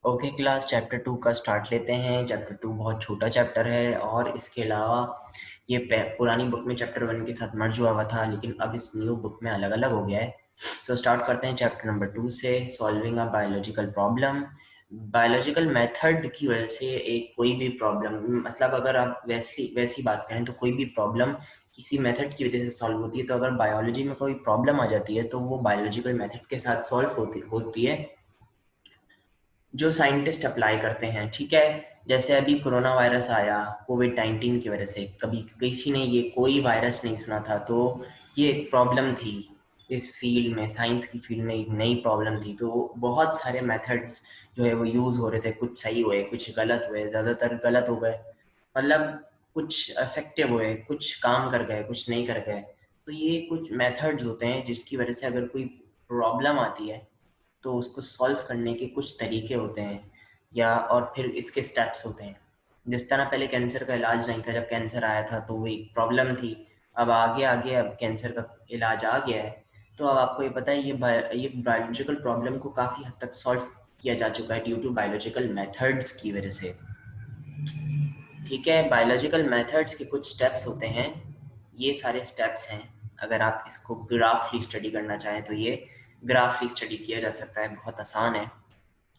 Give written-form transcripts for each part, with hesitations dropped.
Okay class chapter 2 का start लेते हैं। चैप्टर 2 बहुत छोटा चैप्टर है और इसके अलावा ये पुरानी बुक में चैप्टर 1 के साथ मर्ज हुआ था, लेकिन अब इस न्यू बुक में अलग अलग हो गया है। तो स्टार्ट करते हैं चैप्टर नंबर 2 से, solving a biological problem. Biological method की वजह से एक कोई भी प्रॉब्लम, मतलब अगर आप वैसी बात करें तो कोई भी प्रॉब्लम किसी मेथड की वजह से सॉल्व होती है। तो अगर बायोलॉजी में कोई प्रॉब्लम आ जाती है तो वो बायोलॉजिकल मेथड के साथ सॉल्व होती है जो साइंटिस्ट अप्लाई करते हैं। ठीक है, जैसे अभी कोरोना वायरस आया कोविड-19 की वजह से, कभी किसी ने ये कोई वायरस नहीं सुना था, तो ये एक प्रॉब्लम थी इस फील्ड में, साइंस की फील्ड में एक नई प्रॉब्लम थी। तो बहुत सारे मेथड्स जो है वो यूज़ हो रहे थे, कुछ सही हुए कुछ गलत हुए, ज़्यादातर गलत हो गए, मतलब कुछ इफेक्टिव हुए, कुछ काम कर गए, कुछ नहीं कर गए। तो ये कुछ मेथड्स होते हैं जिसकी वजह से अगर कोई प्रॉब्लम आती है तो उसको सॉल्व करने के कुछ तरीके होते हैं, या और फिर इसके स्टेप्स होते हैं। जिस तरह पहले कैंसर का इलाज नहीं था, जब कैंसर आया था तो वो एक प्रॉब्लम थी। अब आगे आगे अब कैंसर का इलाज आ गया है, तो अब आपको ये पता है ये बायोलॉजिकल प्रॉब्लम को काफ़ी हद तक सॉल्व किया जा चुका है ड्यू टू बायोलॉजिकल मेथड्स की वजह से। ठीक है, बायोलॉजिकल मेथड्स के कुछ स्टेप्स होते हैं, ये सारे स्टेप्स हैं। अगर आप इसको ग्राफली स्टडी करना चाहें तो ये ग्राफली स्टडी किया जा सकता है, बहुत आसान है,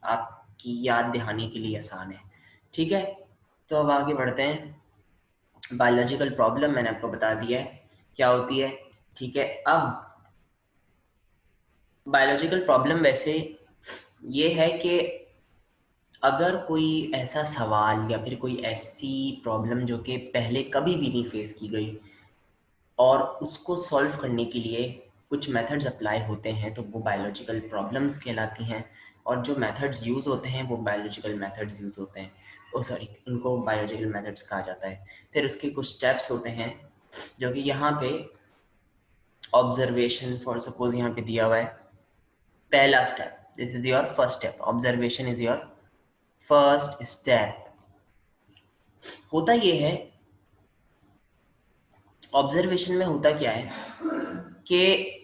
आपकी याद दहानी के लिए आसान है। ठीक है, तो अब आगे बढ़ते हैं। बायोलॉजिकल प्रॉब्लम मैंने आपको बता दिया है क्या होती है। ठीक है, अब बायोलॉजिकल प्रॉब्लम वैसे ये है कि अगर कोई ऐसा सवाल या फिर कोई ऐसी प्रॉब्लम जो कि पहले कभी भी नहीं फेस की गई और उसको सॉल्व करने के लिए कुछ मेथड्स अप्लाई होते हैं, तो वो बायोलॉजिकल प्रॉब्लम्स कहलाती हैं। और जो मेथड्स यूज़ होते हैं वो बायोलॉजिकल मेथड्स यूज़ होते हैं, ओ सॉरी, उनको बायोलॉजिकल मेथड्स कहा जाता है। फिर उसके कुछ स्टेप्स होते हैं जो कि यहाँ पे ऑब्जर्वेशन, फॉर सपोज यहाँ पे दिया हुआ है पहला step, this is your first step, observation is your first step. होता ये है, ऑब्जर्वेशन में होता क्या है कि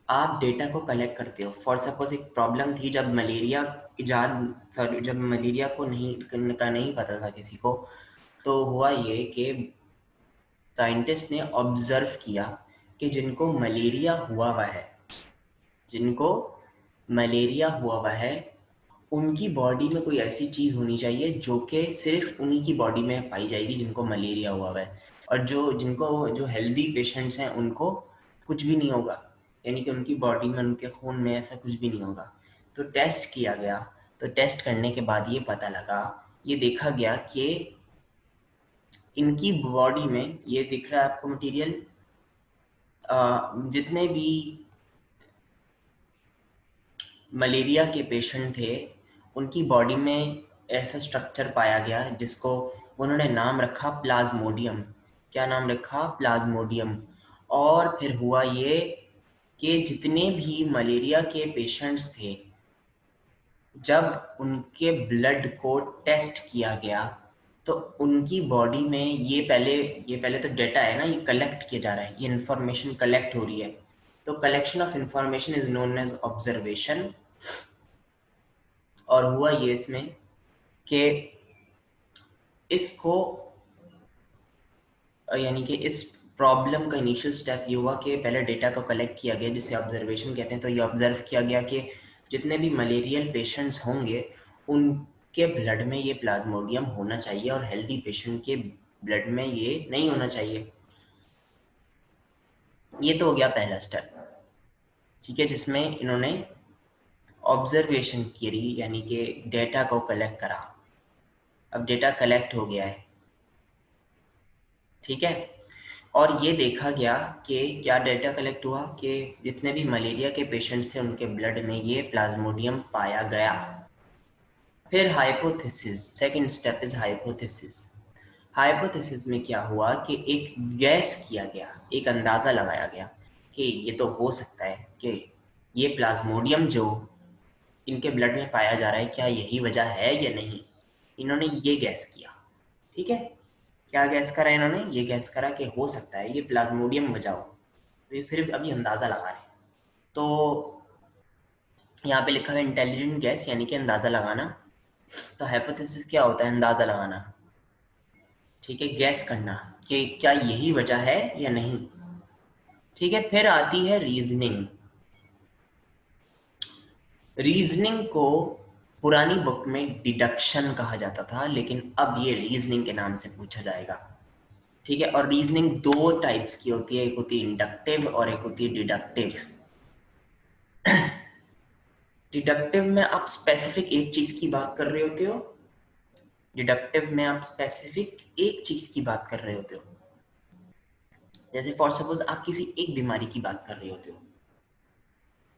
आप डेटा को कलेक्ट करते हो। फॉर सपोज एक प्रॉब्लम थी जब मलेरिया इजाद, सॉरी, जब मलेरिया को नहीं पता था किसी को, तो हुआ ये कि साइंटिस्ट ने ऑब्जर्व किया कि जिनको मलेरिया हुआ हुआ है उनकी बॉडी में कोई ऐसी चीज़ होनी चाहिए जो कि सिर्फ उन्हीं की बॉडी में पाई जाएगी जिनको मलेरिया हुआ हुआ है, और जो हेल्दी पेशेंट्स हैं उनको कुछ भी नहीं होगा, यानी कि उनकी बॉडी में, उनके खून में ऐसा कुछ भी नहीं होगा। तो टेस्ट किया गया, तो टेस्ट करने के बाद ये पता लगा, ये देखा गया कि इनकी बॉडी में, ये दिख रहा है आपको मटेरियल, जितने भी मलेरिया के पेशेंट थे उनकी बॉडी में ऐसा स्ट्रक्चर पाया गया जिसको उन्होंने नाम रखा प्लाज्मोडियम। क्या नाम रखा? प्लाज्मोडियम। और फिर हुआ ये कि जितने भी मलेरिया के पेशेंट्स थे, जब उनके ब्लड को टेस्ट किया गया तो उनकी बॉडी में ये पहले तो डेटा है ना, ये कलेक्ट किया जा रहा है, ये इंफॉर्मेशन कलेक्ट हो रही है। तो collection of information is known as observation. और हुआ ये इसमें कि इसको, यानी कि इस प्रॉब्लम का इनिशियल स्टेप ये हुआ कि पहले डेटा को कलेक्ट किया गया जिसे ऑब्जर्वेशन कहते हैं। तो ये ऑब्जर्व किया गया कि जितने भी मलेरियल पेशेंट्स होंगे उनके ब्लड में ये प्लाज्मोडियम होना चाहिए और हेल्दी पेशेंट के ब्लड में ये नहीं होना चाहिए। ये तो हो गया पहला स्टेप, ठीक है, जिसमें इन्होंने ऑब्जर्वेशन करी, यानी कि डेटा को कलेक्ट करा। अब डेटा कलेक्ट हो गया है, ठीक है, और ये देखा गया कि क्या डेटा कलेक्ट हुआ कि जितने भी मलेरिया के पेशेंट्स थे उनके ब्लड में ये प्लाज्मोडियम पाया गया। फिर hypothesis, second step is hypothesis. Hypothesis में क्या हुआ कि एक गैस किया गया, एक अंदाज़ा लगाया गया कि ये तो हो सकता है कि ये प्लाज्मोडियम जो इनके ब्लड में पाया जा रहा है, क्या यही वजह है या नहीं। इन्होंने ये गैस किया, ठीक है, क्या गैस करा इन्होंने? ये गैस करा कि हो सकता है ये प्लाज्मोडियम वजह हो। तो ये सिर्फ अभी अंदाज़ा लगा रहे हैं। तो यहाँ पे लिखा है इंटेलिजेंट गैस, यानी कि अंदाज़ा लगाना। तो हाइपोथेसिस क्या होता है? अंदाजा लगाना, ठीक है, गैस करना कि क्या यही वजह है या नहीं। ठीक है, फिर आती है रीजनिंग। रीजनिंग को पुरानी बुक में डिडक्शन कहा जाता था, लेकिन अब ये रीजनिंग के नाम से पूछा जाएगा। ठीक है, और रीजनिंग दो टाइप्स की होती है, एक होती है इंडक्टिव और एक होती है डिडक्टिव। डिडक्टिव में आप स्पेसिफिक एक चीज की बात कर रहे होते हो, डिडक्टिव में आप स्पेसिफिक एक चीज की बात कर रहे होते हो। जैसे फॉर सपोज आप किसी एक बीमारी की बात कर रहे होते हो,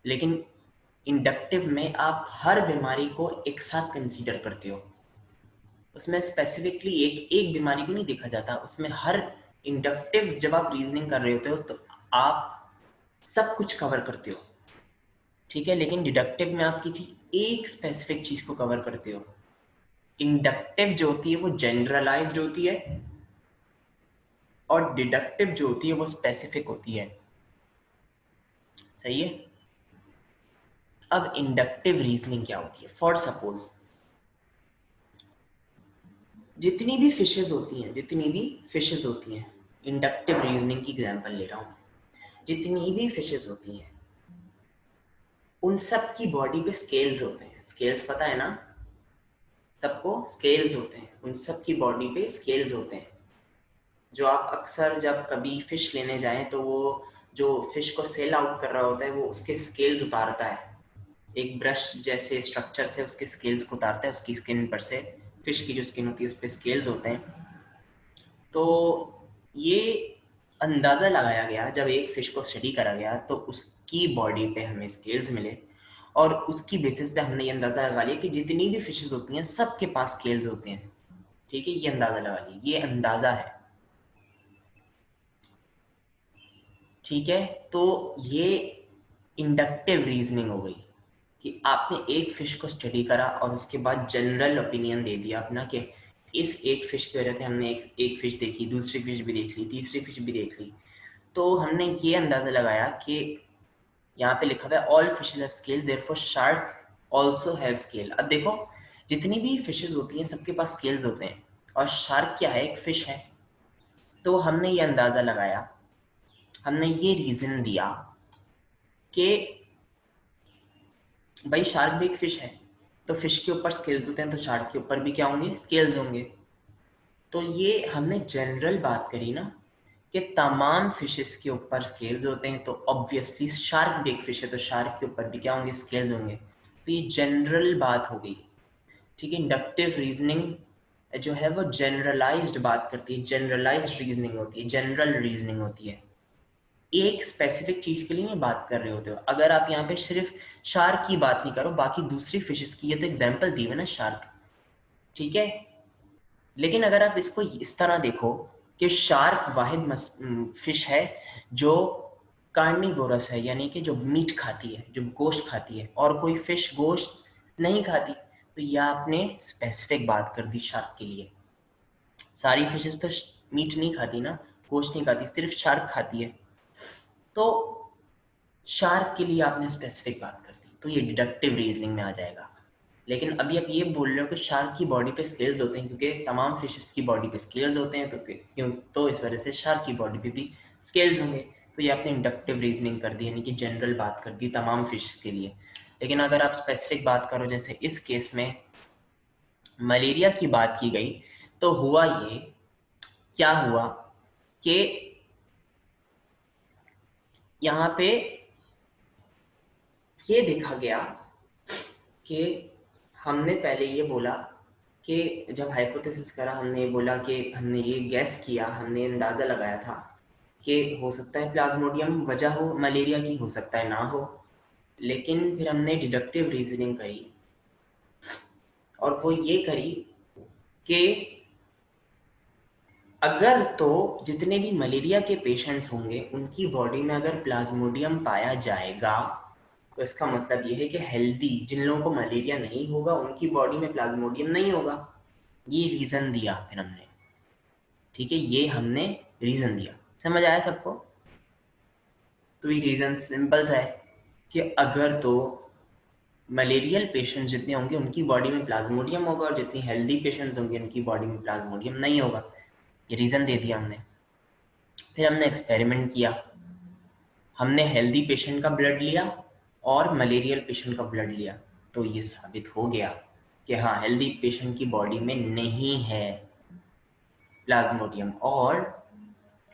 लेकिन इंडक्टिव में आप हर बीमारी को एक साथ कंसीडर करते हो। उसमें स्पेसिफिकली एक एक बीमारी को नहीं देखा जाता, उसमें हर इंडक्टिव जब आप रीजनिंग कर रहे होते हो तो आप सब कुछ कवर करते हो। ठीक है, लेकिन डिडक्टिव में आप किसी एक स्पेसिफिक चीज को कवर करते हो। इंडक्टिव जो होती है वो जनरलाइज्ड होती है और डिडक्टिव जो होती है वो स्पेसिफिक होती है। सही है। अब इंडक्टिव रीजनिंग क्या होती है? फॉर सपोज जितनी भी फिशेज होती हैं, इंडक्टिव रीजनिंग की एग्जांपल ले रहा हूं, जितनी भी फिशेज होती हैं उन सब की बॉडी पे स्केल्स होते हैं। स्केल्स पता है ना सबको? स्केल्स होते हैं, उन सब की बॉडी पे स्केल्स होते हैं। जो आप अक्सर जब कभी फिश लेने जाएं तो वो जो फिश को सेल आउट कर रहा होता है वो उसके स्केल्स उतारता है, एक ब्रश जैसे स्ट्रक्चर से उसके स्केल्स को उतारता है उसकी स्किन पर से। फिश की जो स्किन होती है उस पर स्केल्स होते हैं। तो ये अंदाज़ा लगाया गया, जब एक फिश को स्टडी करा गया तो उसकी बॉडी पे हमें स्केल्स मिले और उसकी बेसिस पे हमने ये अंदाज़ा लगा लिया कि जितनी भी फिशेज होती हैं सबके पास स्केल्स होते हैं। ठीक है, ये अंदाज़ा लगा लिया, ये अंदाज़ा है। ठीक है, तो ये इंडक्टिव रीजनिंग हो गई कि आपने एक फिश को स्टडी करा और उसके बाद जनरल ओपिनियन दे दिया अपना कि इस एक फिश की वजह से हमने एक फिश देखी, दूसरी फिश भी देख ली, तीसरी फिश भी देख ली। तो हमने ये अंदाजा लगाया कि यहाँ पे लिखा हुआ है all fishes have scale therefore shark also have scale. अब देखो जितनी भी फिशेज होती हैं सबके पास स्केल्स होते हैं और शार्क क्या है? एक फिश है। तो हमने ये अंदाजा लगाया, हमने ये रीजन दिया कि भाई शार्क भी एक फिश है, तो फिश के ऊपर स्केल्स होते हैं तो शार्क के ऊपर भी क्या होंगे? स्केल्स होंगे। तो ये हमने जनरल बात करी ना कि तमाम फिशेस के ऊपर स्केल्स होते हैं, तो ऑब्वियसली शार्क भी एक फिश है तो शार्क के ऊपर भी क्या होंगे? स्केल्स होंगे। तो ये जनरल बात हो गई। ठीक है, इंडक्टिव रीजनिंग जो है वो जनरलाइज्ड बात करती है, जनरलाइज्ड रीजनिंग होती है, जनरल रीजनिंग होती है। एक स्पेसिफिक चीज के लिए बात कर रहे होते हो। अगर आप यहाँ पे सिर्फ शार्क की बात नहीं करो, बाकी दूसरी फिशेस की, ये तो एग्जाम्पल दी है ना शार्क। ठीक है, लेकिन अगर आप इसको इस तरह देखो कि शार्क वाहिद फिश है जो कार्निवोरस है, यानी कि जो मीट खाती है, जो गोश्त खाती है, और कोई फिश गोश्त नहीं खाती, तो यह आपने स्पेसिफिक बात कर दी शार्क के लिए। सारी फिशेस तो मीट नहीं खाती ना, गोश्त नहीं खाती, सिर्फ शार्क खाती है, तो शार्क के लिए आपने स्पेसिफिक बात कर दी, तो ये डिडक्टिव रीजनिंग में आ जाएगा। लेकिन अभी आप ये बोल रहे हो कि शार्क की बॉडी पे स्केल्स होते हैं क्योंकि तमाम फिशेस की बॉडी पे स्केल्स होते हैं, तो क्यों, तो इस वजह से शार्क की बॉडी पे भी स्केल्स होंगे। तो ये आपने इंडक्टिव रीजनिंग कर दी, यानी कि जनरल बात कर दी तमाम फिश के लिए। लेकिन अगर आप स्पेसिफिक बात करो, जैसे इस केस में मलेरिया की बात की गई, तो हुआ ये, क्या हुआ कि यहाँ पे ये देखा गया कि हमने पहले ये बोला कि जब हाइपोथेसिस करा, हमने ये बोला कि हमने ये गैस किया, हमने अंदाज़ा लगाया था कि हो सकता है प्लाज्मोडियम वजह हो मलेरिया की, हो सकता है ना हो। लेकिन फिर हमने डिडक्टिव रीजनिंग करी और वो ये करी कि अगर तो जितने भी मलेरिया के पेशेंट्स होंगे उनकी बॉडी में अगर प्लाज्मोडियम पाया जाएगा, तो इसका मतलब ये है कि हेल्दी, जिन लोगों को मलेरिया नहीं होगा उनकी बॉडी में प्लाज्मोडियम नहीं होगा। ये रीजन दिया फिर हमने। ठीक है, ये हमने रीजन दिया, समझ आया सबको? तो ये रीजन सिंपल सा है कि अगर तो मलेरियल पेशेंट जितने होंगे उनकी बॉडी में प्लाज्मोडियम होगा और जितनी हेल्दी पेशेंट्स होंगे उनकी बॉडी में प्लाज्मोडियम नहीं होगा। ये रीज़न दे दिया हमने। फिर हमने एक्सपेरिमेंट किया, हमने हेल्दी पेशेंट का ब्लड लिया और मलेरियल पेशेंट का ब्लड लिया, तो ये साबित हो गया कि हाँ, हेल्दी पेशेंट की बॉडी में नहीं है प्लाज्मोडियम, और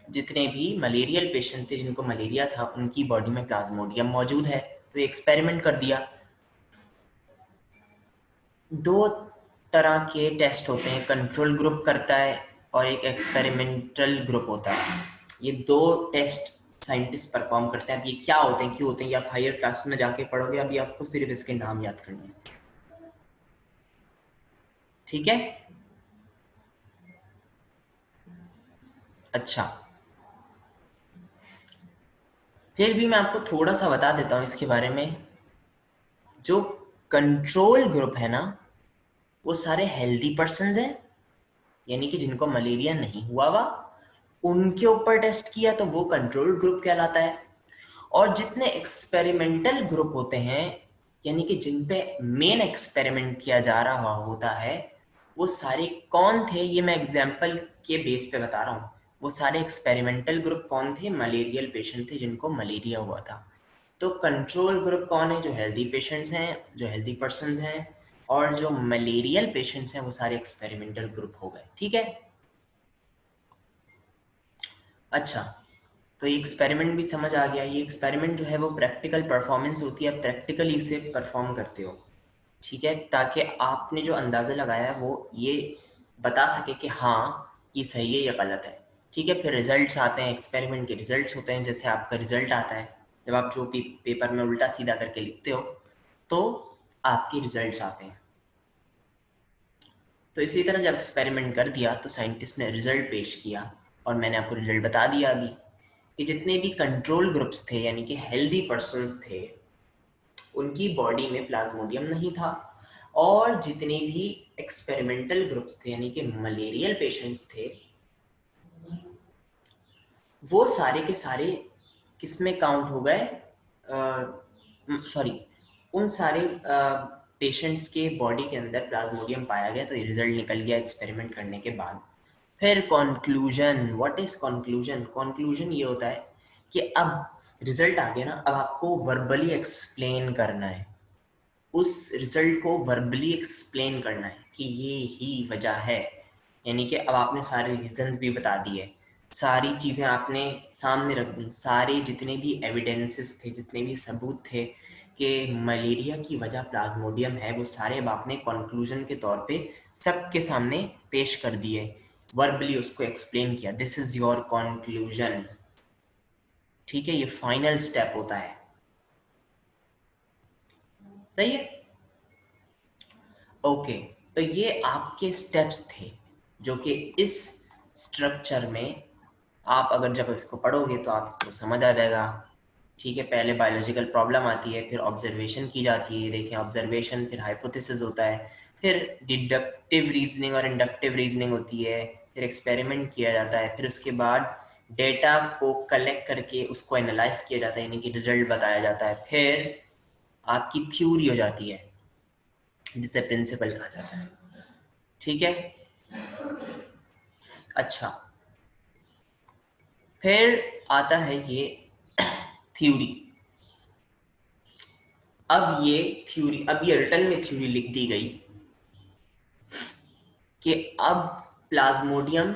जितने भी मलेरियल पेशेंट थे जिनको मलेरिया था उनकी बॉडी में प्लाज्मोडियम मौजूद है। तो एक्सपेरिमेंट कर दिया। दो तरह के टेस्ट होते हैं, कंट्रोल ग्रुप करता है और एक एक्सपेरिमेंटल ग्रुप होता है। ये दो टेस्ट साइंटिस्ट परफॉर्म करते हैं। अब ये क्या होते हैं, क्यों होते हैं, ये आप हायर क्लास में जाके पढ़ोगे, अभी आपको सिर्फ इसके नाम याद करने हैं। ठीक है, अच्छा, फिर भी मैं आपको थोड़ा सा बता देता हूँ इसके बारे में। जो कंट्रोल ग्रुप है ना, वो सारे हेल्दी पर्सन्स हैं, यानी कि जिनको मलेरिया नहीं हुआ हुआ, उनके ऊपर टेस्ट किया तो वो कंट्रोल ग्रुप कहलाता है। और जितने एक्सपेरिमेंटल ग्रुप होते हैं, यानी कि जिन पे मेन एक्सपेरिमेंट किया जा रहा होता है, वो सारे कौन थे, ये मैं एग्जाम्पल के बेस पे बता रहा हूँ। वो सारे एक्सपेरिमेंटल ग्रुप कौन थे, मलेरियल पेशेंट थे जिनको मलेरिया हुआ था। तो कंट्रोल ग्रुप कौन है, जो हेल्दी पेशेंट्स हैं, जो हेल्दी पर्सन्स हैं, और जो मलेरियल पेशेंट्स हैं वो सारे एक्सपेरिमेंटल ग्रुप हो गए। ठीक है, अच्छा, तो ये एक्सपेरिमेंट भी समझ आ गया। ये एक्सपेरिमेंट जो है वो प्रैक्टिकल परफॉर्मेंस होती है, प्रैक्टिकली इसे परफॉर्म करते हो। ठीक है, ताकि आपने जो अंदाज़ा लगाया है वो ये बता सके कि हाँ, ये सही है या गलत है। ठीक है, फिर रिजल्ट्स आते हैं, एक्सपेरिमेंट के रिजल्ट्स होते हैं। जैसे आपका रिजल्ट आता है जब आप जो पेपर में उल्टा सीधा करके लिखते हो, तो आपके रिजल्ट्स आते हैं। तो इसी तरह जब एक्सपेरिमेंट कर दिया तो साइंटिस्ट ने रिजल्ट पेश किया, और मैंने आपको रिजल्ट बता दिया अभी कि जितने भी कंट्रोल ग्रुप्स थे, यानी कि हेल्दी पर्सन्स थे, उनकी बॉडी में प्लाज्मोडियम नहीं था। और जितने भी एक्सपेरिमेंटल ग्रुप्स थे, यानी कि मलेरियल पेशेंट्स थे, वो सारे के सारे किस में काउंट हो गए, सॉरी, उन सारे पेशेंट्स के बॉडी के अंदर प्लाज्मोडियम पाया गया। तो ये रिजल्ट निकल गया एक्सपेरिमेंट करने के बाद। फिर conclusion, what is conclusion? Conclusion ये होता है कि अब रिजल्ट आ गया ना, अब आपको वर्बली एक्सप्लेन करना है, उस रिजल्ट को वर्बली एक्सप्लेन करना है कि ये ही वजह है। यानी कि अब आपने सारे रीजंस भी बता दिए, सारी चीज़ें आपने सामने रख दी, सारे जितने भी एविडेंसेस थे, जितने भी सबूत थे कि मलेरिया की वजह प्लाज्मोडियम है, वो सारे अब आपने कंक्लूजन के तौर पे सबके सामने पेश कर दिए, वर्बली उसको एक्सप्लेन किया। This is your conclusion. ठीक है, ये फाइनल स्टेप होता है। सही है, ओके। तो ये आपके स्टेप्स थे जो कि इस स्ट्रक्चर में आप अगर जब इसको पढ़ोगे तो आप इसको समझ आ जाएगा। ठीक है, पहले बायोलॉजिकल प्रॉब्लम आती है, फिर ऑब्जर्वेशन की जाती है, देखें ऑब्जर्वेशन, फिर हाइपोथेसिस होता है, फिर डिडक्टिव रीजनिंग और इंडक्टिव रीजनिंग होती है, फिर एक्सपेरिमेंट किया जाता है, फिर उसके बाद डेटा को कलेक्ट करके उसको एनालाइज किया जाता है, यानी कि रिजल्ट बताया जाता है, फिर आपकी थ्योरी हो जाती है जिसे प्रिंसिपल कहा जाता है। ठीक है, अच्छा, फिर आता है ये थ्योरी। अब ये रिटर्न में थ्योरी लिख दी गई कि अब Plasmodium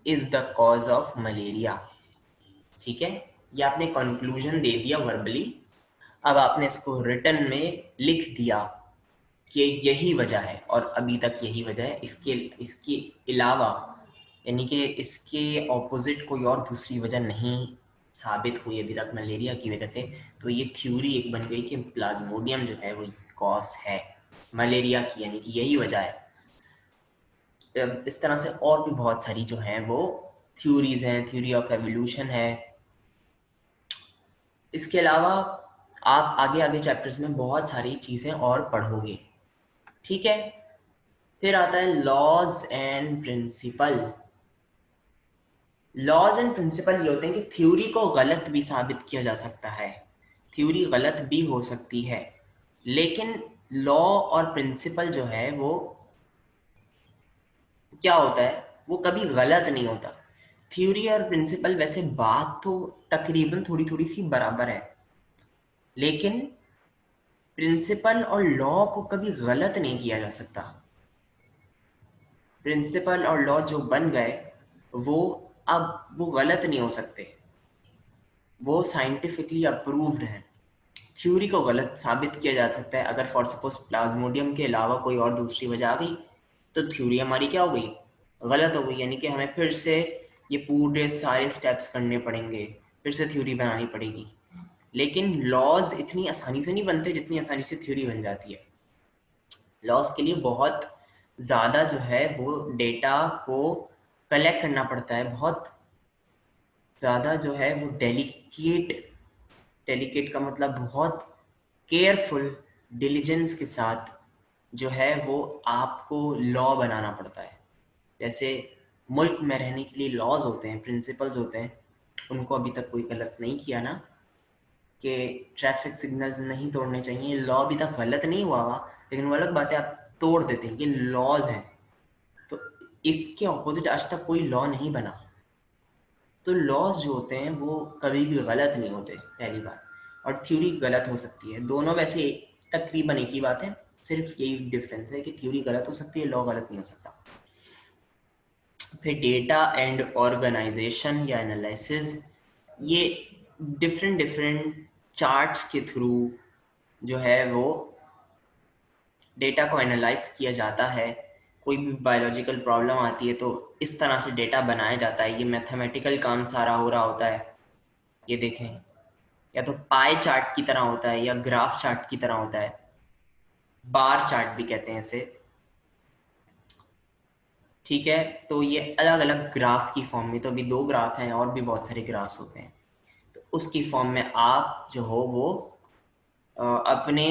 is the cause of malaria. ठीक है, ये आपने कंक्लूजन दे दिया वर्बली, अब आपने इसको रिटर्न में लिख दिया कि यही वजह है, और अभी तक यही वजह है, इसके अलावा, यानी कि इसके ऑपोजिट कोई और दूसरी वजह नहीं साबित हुई अभी तक मलेरिया की वजह से। तो ये थ्योरी एक बन गई कि प्लाज्मोडियम जो है वो कॉज है मलेरिया की, यानी कि यही वजह है। इस तरह से और भी बहुत सारी जो हैं वो थ्योरीज हैं, थ्योरी ऑफ एवोल्यूशन है। इसके अलावा आप आगे आगे चैप्टर्स में बहुत सारी चीज़ें और पढ़ोगे। ठीक है, फिर आता है laws and principle. Laws and principle ये होते हैं कि थ्योरी को गलत भी साबित किया जा सकता है, थ्योरी गलत भी हो सकती है, लेकिन लॉ और प्रिंसिपल जो है वो क्या होता है, वो कभी गलत नहीं होता। थ्योरी और प्रिंसिपल वैसे बात तो तकरीबन थोड़ी थोड़ी सी बराबर है, लेकिन प्रिंसिपल और लॉ को कभी गलत नहीं किया जा सकता। प्रिंसिपल और लॉ जो बन गए वो अब वो गलत नहीं हो सकते, वो साइंटिफिकली अप्रूव्ड हैं। थ्योरी को गलत साबित किया जा सकता है अगर फॉर सपोज प्लाज्मोडियम के अलावा कोई और दूसरी वजह आ गई, तो थ्योरी हमारी क्या हो गई, गलत हो गई। यानी कि हमें फिर से ये पूरे सारे स्टेप्स करने पड़ेंगे, फिर से थ्योरी बनानी पड़ेगी। लेकिन लॉज इतनी आसानी से नहीं बनते जितनी आसानी से थ्योरी बन जाती है। लॉज के लिए बहुत ज़्यादा जो है वो डेटा को कलेक्ट करना पड़ता है, बहुत ज़्यादा जो है वो डेलिकेट, डेलिकेट का मतलब बहुत केयरफुल डिलीजेंस के साथ जो है वो आपको लॉ बनाना पड़ता है। जैसे मुल्क में रहने के लिए लॉज होते हैं, प्रिंसिपल्स होते हैं, उनको अभी तक कोई गलत नहीं किया ना, कि ट्रैफिक सिग्नल्स नहीं तोड़ने चाहिए, लॉ अभी तक गलत नहीं हुआ हुआ, लेकिन वो अलग बात है आप तोड़ देते हैं, ये लॉज हैं। तो इसके ऑपोजिट आज तक कोई लॉ नहीं बना। तो लॉज जो होते हैं वो कभी भी गलत नहीं होते, पहली बात। और थ्योरी गलत हो सकती है, दोनों वैसे तकरीबन एक ही बात है, सिर्फ यही डिफरेंस है कि थ्योरी गलत हो सकती है, लॉ गलत नहीं हो सकता। फिर डेटा एंड ऑर्गेनाइजेशन या एनालिसिस, ये डिफरेंट डिफरेंट चार्ट्स के थ्रू जो है वो डेटा को एनालाइज किया जाता है। कोई भी बायोलॉजिकल प्रॉब्लम आती है तो इस तरह से डेटा बनाया जाता है, ये मैथमेटिकल काम सारा हो रहा होता है। ये देखें, या तो पाई चार्ट की तरह होता है या ग्राफ चार्ट की तरह होता है, बार चार्ट भी कहते हैं इसे। ठीक है, तो ये अलग अलग ग्राफ की फॉर्म में, तो अभी दो ग्राफ हैं और भी बहुत सारे ग्राफ्स होते हैं, तो उसकी फॉर्म में आप जो हो वो अपने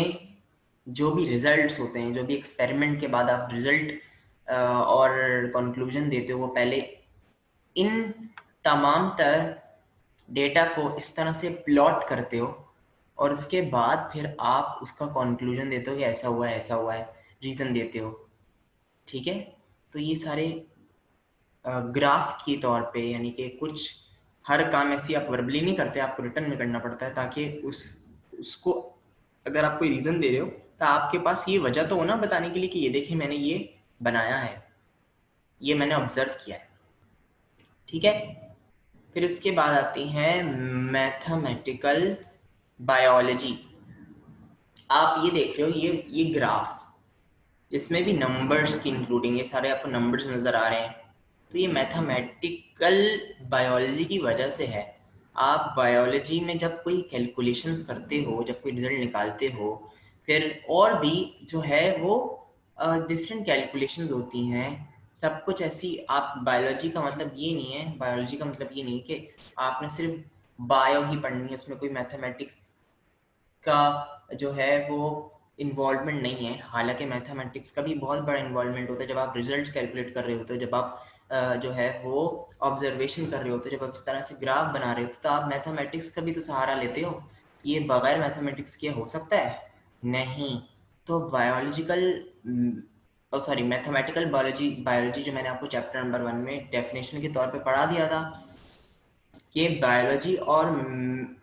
जो भी रिजल्ट्स होते हैं, जो भी एक्सपेरिमेंट के बाद आप रिजल्ट और कंक्लूजन देते हो, वो पहले इन तमाम तर डेटा को इस तरह से प्लॉट करते हो, और उसके बाद फिर आप उसका कंक्लूजन देते हो कि ऐसा हुआ है, ऐसा हुआ है, रीज़न देते हो। ठीक है, तो ये सारे ग्राफ के तौर पे, यानी कि कुछ हर काम ऐसी आप वर्बली नहीं करते, आपको रिटर्न में करना पड़ता है, ताकि उसको अगर आप कोई रीज़न दे रहे हो तो आपके पास ये वजह तो हो ना बताने के लिए कि ये देखिए मैंने ये बनाया है, ये मैंने ऑब्जर्व किया है। ठीक है, फिर उसके बाद आती है मैथमेटिकल बायोलॉजी। आप ये देख रहे हो, ये ग्राफ, इसमें भी नंबर्स की इंक्लूडिंग, ये सारे आपको नंबर्स नज़र आ रहे हैं, तो ये मैथमेटिकल बायोलॉजी की वजह से है। आप बायोलॉजी में जब कोई कैलकुलेशंस करते हो, जब कोई रिजल्ट निकालते हो, फिर और भी जो है वो डिफरेंट कैलकुलेशंस होती हैं, सब कुछ ऐसी। आप बायोलॉजी का मतलब ये नहीं है, बायोलॉजी का मतलब ये नहीं कि आपने सिर्फ बायो ही पढ़नी है, उसमें कोई मैथमेटिक्स का जो है वो इन्वॉल्वमेंट नहीं है। हालांकि मैथमेटिक्स का भी बहुत बड़ा इन्वॉल्वमेंट होता है, जब आप रिजल्ट कैलकुलेट कर रहे होते हो, जब आप जो है वो ऑब्जर्वेशन कर रहे होते हो, जब आप इस तरह से ग्राफ बना रहे होते हो, तो आप मैथमेटिक्स का भी तो सहारा लेते हो। ये बगैर मैथमेटिक्स के हो सकता है? नहीं। तो biological sorry mathematical biology, biology जो मैंने आपको चैप्टर नंबर 1 में डेफिनेशन के तौर पे पढ़ा दिया था कि बायोलॉजी और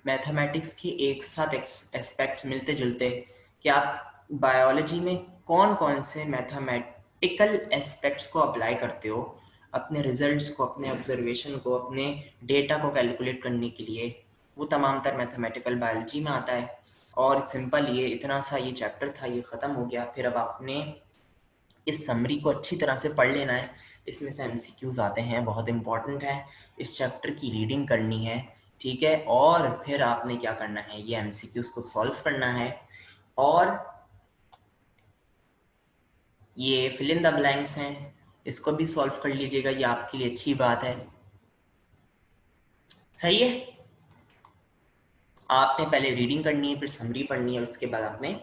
मैथमेटिक्स के एक साथ एस्पेक्ट्स मिलते जुलते, कि आप बायोलॉजी में कौन कौन से मैथमेटिकल एस्पेक्ट्स को अप्लाई करते हो अपने रिजल्ट्स को, अपने ऑब्जर्वेशन को, अपने डेटा को कैलकुलेट करने के लिए, वो तमाम तर मैथमेटिकल बायोलॉजी में आता है। और सिंपल ये इतना सा ये चैप्टर था, ये ख़त्म हो गया। फिर अब आपने इस समरी को अच्छी तरह से पढ़ लेना है, इसमें से एमसीक्यूज आते हैं, बहुत इंपॉर्टेंट है, इस चैप्टर की रीडिंग करनी है। ठीक है, और फिर आपने क्या करना है, ये एमसीक्यूज को सॉल्व करना है, और ये फिल इन द ब्लैंक्स हैं, इसको भी सॉल्व कर लीजिएगा, ये आपके लिए अच्छी बात है। सही है, आपने पहले रीडिंग करनी है, फिर समरी पढ़नी है, उसके बाद आपने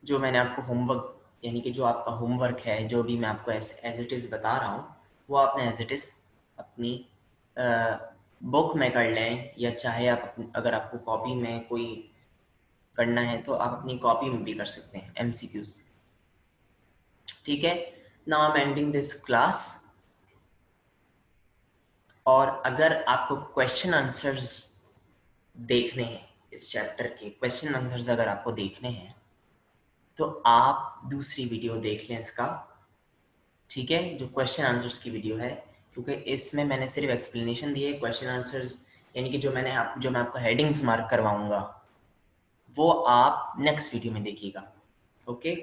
जो मैंने आपको होमवर्क, यानी कि जो आपका होमवर्क है, जो भी मैं आपको एज इट इज़ बता रहा हूँ, वो आपने एज इट इज़ अपनी बुक में कर लें, या चाहे आप अगर आपको कॉपी में कोई करना है तो आप अपनी कॉपी में भी कर सकते हैं MCQs। ठीक है, now I am ending this class. और अगर आपको क्वेश्चन आंसर्स देखने हैं, इस चैप्टर के क्वेश्चन आंसर्स अगर आपको देखने हैं तो आप दूसरी वीडियो देख लें इसका, ठीक है, जो क्वेश्चन आंसर्स की वीडियो है, क्योंकि इसमें मैंने सिर्फ एक्सप्लेनेशन दी है। क्वेश्चन आंसर्स यानी कि जो मैं आपको हेडिंग्स मार्क करवाऊंगा वो आप नेक्स्ट वीडियो में देखिएगा। ओके।